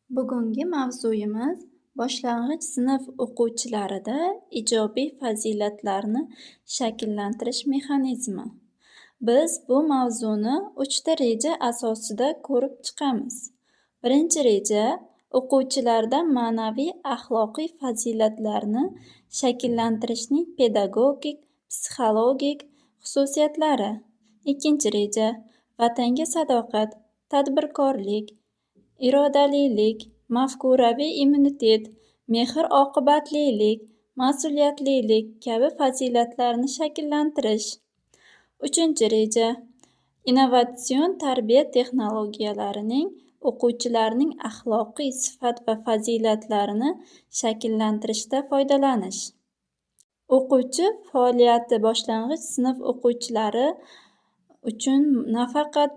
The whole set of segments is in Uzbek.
Bugungi mavzuyimiz boshlang'ich sinf o'quvchilarida ijobiy fazilatlarni shakllantirish mexanizmi. Biz bu mavzuni 3 ta reja asosida ko'rib chiqamiz. Birinchi reja o'quvchilarda ma'naviy axloqiy fazilatlarni shakllantirishning pedagogik, psixologik xususiyatlari. Ikkinchi reja vatanga sadoqat, tadbirkorlik, irodalilik, mafkuraviy immunitet, mehr-oqibatlilik, mas'uliyatlilik kabi fazilatlarni shakllantirish. Uchinchi reja innovatsion tarbiya texnologiyalarining o'quvchilarning axloqiy sifat va fazilatlarini shakllantirishda foydalanish. O'quvchi faoliyati boshlang'ich sinf o'quvchilari uchun nafaqat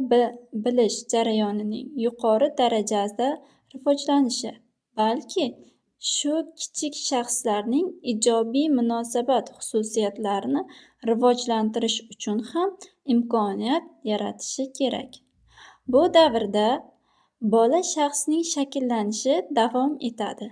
bilish jarayonining yuqori darajada rivojlanishi, balki shu kichik shaxslarning ijobiy munosabat xususiyatlarini rivojlantirish uchun ham imkoniyat yaratishi kerak. Bu davrda bola shaxsning shakllanishi davom etadi.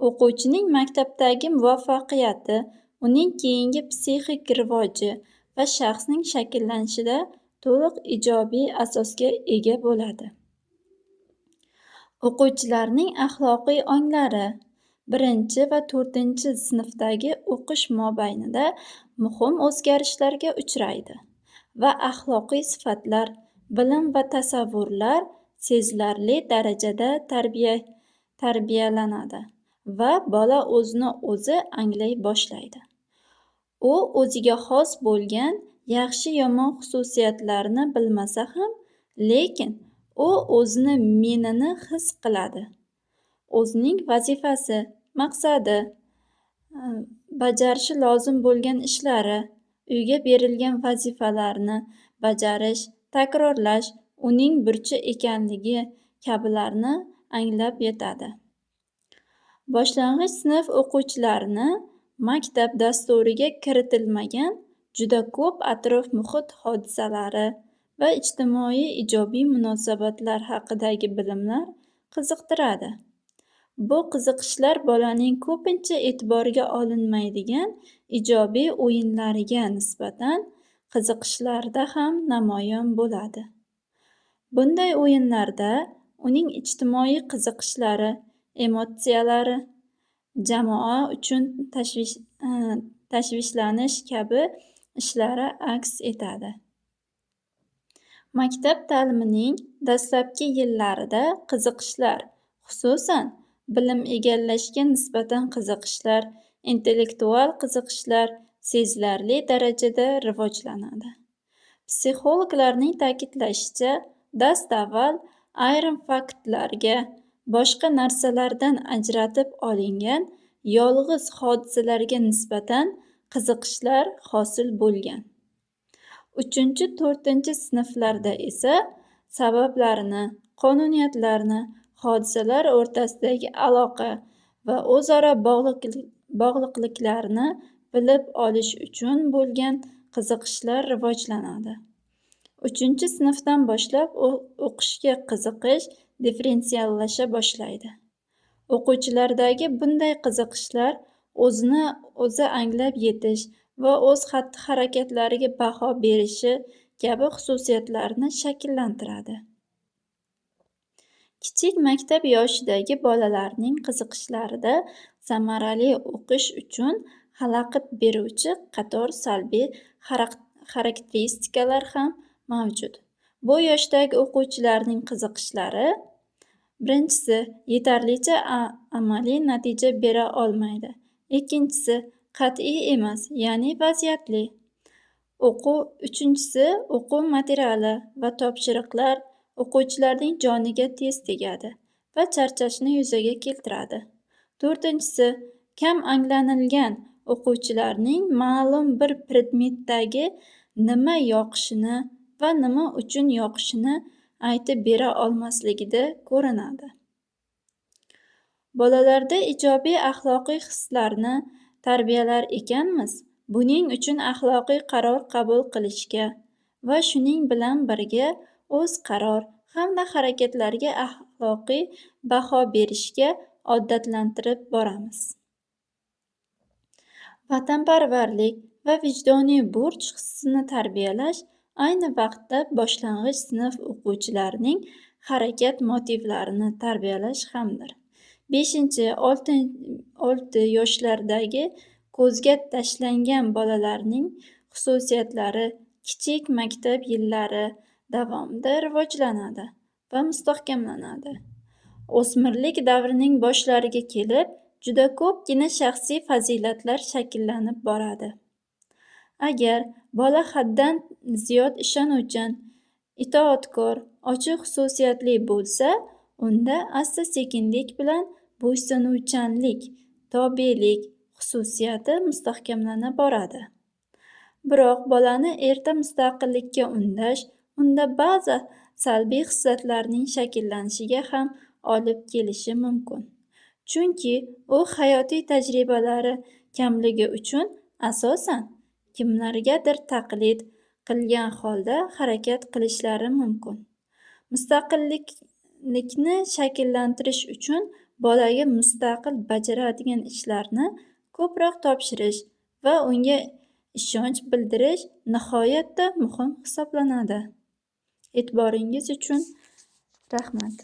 O'quvchining maktabdagi muvaffaqiyati uning keyingi psixik rivoji va shaxsning shakllanishida to'liq ijobiy asosga ega bo'ladi. O'quvchilarning axloqiy onglari 1 va 4 sinfdagi o'qish mobaynida muhim o'zgarishlarga uchraydi va axloqiy sifatlar, bilim va tasavvurlar sezilarli darajada tarbiyalanadi va bola o'zini o'zi anglay boshlaydi. U o'ziga xos bo'lgan yaxshi-yomon xususiyatlarni bilmasa ham, lekin u o'zini menini his qiladi. O'zining vazifasi, maqsadi, bajarishi lozim bo'lgan ishlari, uyga berilgan vazifalarni bajarish, takrorlash uning burchi ekanligi kabilarni anglab yetadi. Boshlang'ich sinf o'quvchilarini maktab dasturiga kiritilmagan juda ko'p atrof-muhit hodisalari va ijtimoiy ijobiy munosabatlar haqidagi bilimlar qiziqtiradi. Bu qiziqishlar bolaning ko'pincha e'tiborga olinmaydigan ijobiy o'yinlariga nisbatan qiziqishlarda ham namoyon bo'ladi. Bunday o'yinlarda uning ijtimoiy qiziqishlari, emotsiyalari, jamoa uchun tashvishlanish kabi ishlari aks etadi. Maktab ta'limining dastlabki yillarida qiziqishlar, xususan bilim egallashga nisbatan qiziqishlar, intellektual qiziqishlar sezilarli darajada rivojlanadi. Psixologlarning ta'kidlashicha, dastavval ayrim faktlarga, boshqa narsalardan ajratib olingan yolg'iz hodisalarga nisbatan qiziqishlar hosil bo'lgan. 3-4 sinflarda esa sabablarni, qonuniyatlarni, hodisalar o'rtasidagi aloqa va o'zaro bog'liqliklarni bilib olish uchun bo'lgan qiziqishlar rivojlanadi. 3-sinfdan boshlab o'qishga qiziqish differensiallasha boshlaydi. O'quvchilardagi bunday qiziqishlar o'zini o'zi anglab yetish va o'z xatti-harakatlariga baho berishi kabi xususiyatlarni shakllantiradi. Kichik maktab yoshidagi bolalarning qiziqishlarida samarali o'qish uchun xalaqit beruvchi qator salbiy xarakteristikalar ham mavjud. Bu yoshdagi o'quvchilarning qiziqishlari: 1. Yetarlicha amaliy natija bera olmaydi. 2. Qat'iy emas, ya'ni vaziyatli o'quv. 3. O'quv materiali va topshiriqlar o'quvchilarning joniga tez tegadi va charchashni yuzaga keltiradi. 4. Kam anglanilgan o'quvchilarning ma'lum bir predmetdagi nima yoqishini va nima uchun yoqishini aytib bera olmasligida ko'rinadi. Bolalarda ijobiy axloqiy hislarni tarbiyalar ekanmiz, buning uchun axloqiy qaror qabul qilishga va shuning bilan birga o'z qaror, hamda harakatlarga axloqiy baho berishga odatlantirib boramiz. Vatanparvarlik va vijdoniy burch hissini tarbiyalash ayni vaqtda boshlang'ich sinf o'quvchilarining harakat motivlarini tarbiyalash hamdir. 5-6 yoshlardagi ko'zga tashlangan bolalarning xususiyatlari kichik maktab yillari davomida rivojlanadi va mustahkamlanadi. O'smirlik davrining boshlariga kelib, juda ko'pgina shaxsiy fazilatlar shakllanib boradi. Agar bola haddan ziyod ishonuvchan, itoatkor, ochiq xususiyatli bo'lsa, unda asta-sekinlik bilan bo'ysunuvchanlik, tobelik xususiyati mustahkamlana boradi. Biroq bolani erta mustaqillikka undash unda ba'zi salbiy xislatlarning shakllanishiga ham olib kelishi mumkin. Chunki u hayotiy tajribalari kamligi uchun asosan kimlargadir taqlid qilgan holda harakat qilishlari mumkin. Mustaqillikni shakllantirish uchun bolaga mustaqil bajaradigan ishlarni ko'proq topshirish va unga ishonch bildirish nihoyatda muhim hisoblanadi. E'tiboringiz uchun rahmat.